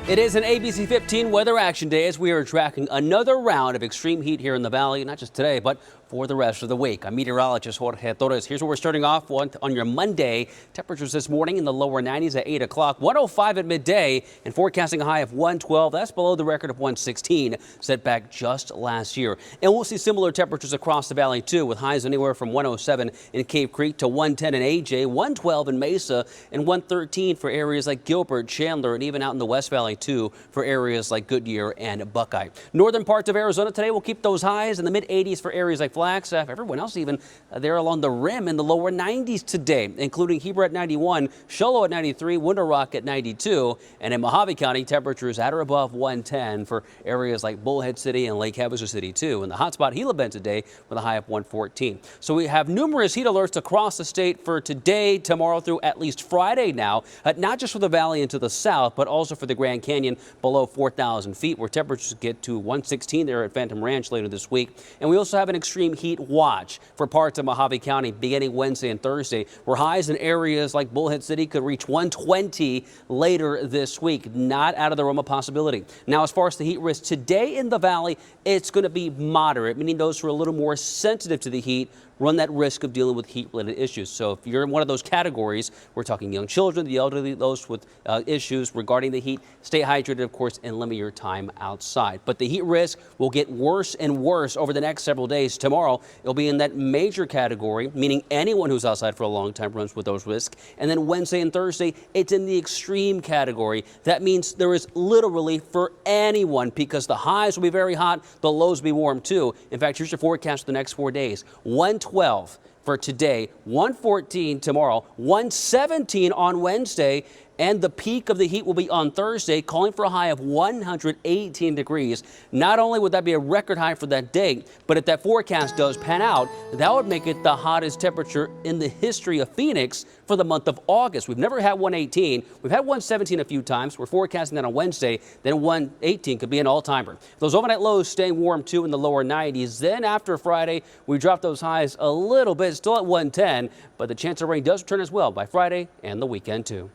It is an ABC 15 weather action day as we are tracking another round of extreme heat here in the valley, not just today, but for the rest of the week. I'm meteorologist Jorge Torres. Here's where we're starting off on your Monday. Temperatures this morning in the lower 90s at 8 o'clock, 105 at midday, and forecasting a high of 112. That's below the record of 116 set back just last year. And we'll see similar temperatures across the valley too, with highs anywhere from 107 in Cave Creek to 110 in AJ, 112 in Mesa, and 113 for areas like Gilbert, Chandler, and even out in the West Valley too for areas like Goodyear and Buckeye. Northern parts of Arizona today will keep those highs in the mid 80s for areas like Flagstaff. Everyone else even there along the rim in the lower 90s today, including Heber at 91, Show Low at 93, Winter Rock at 92, and in Mojave County temperatures at or above 110 for areas like Bullhead City and Lake Havasu City too. And the hotspot Gila Bend today with a high of 114. So we have numerous heat alerts across the state for today, tomorrow through at least Friday now, not just for the valley and to the south, but also for the Grand Canyon below 4,000 feet, where temperatures get to 116 there at Phantom Ranch later this week. And we also have an extreme heat watch for parts of Mojave County beginning Wednesday and Thursday, where highs in areas like Bullhead City could reach 120 later this week. Not out of the realm of possibility. Now, as far as the heat risk today in the valley, it's going to be moderate, meaning those who are a little more sensitive to the heat run that risk of dealing with heat-related issues. So if you're in one of those categories, we're talking young children, the elderly, those with issues regarding the heat, stay hydrated, of course, and limit your time outside. But the heat risk will get worse and worse over the next several days. Tomorrow, it'll be in that major category, meaning anyone who's outside for a long time runs with those risks. And then Wednesday and Thursday, it's in the extreme category. That means there is little relief for anyone because the highs will be very hot, the lows will be warm too. In fact, here's your forecast for the next 4 days. 112 for today, 114 tomorrow, 117 on Wednesday, and the peak of the heat will be on Thursday, calling for a high of 118 degrees. Not only would that be a record high for that day, but if that forecast does pan out, that would make it the hottest temperature in the history of Phoenix for the month of August. We've never had 118. We've had 117 a few times. We're forecasting that on Wednesday. Then 118 could be an all-timer. Those overnight lows staying warm too in the lower 90s. Then after Friday, we drop those highs a little bit, still at 110, but the chance of rain does return as well by Friday and the weekend too.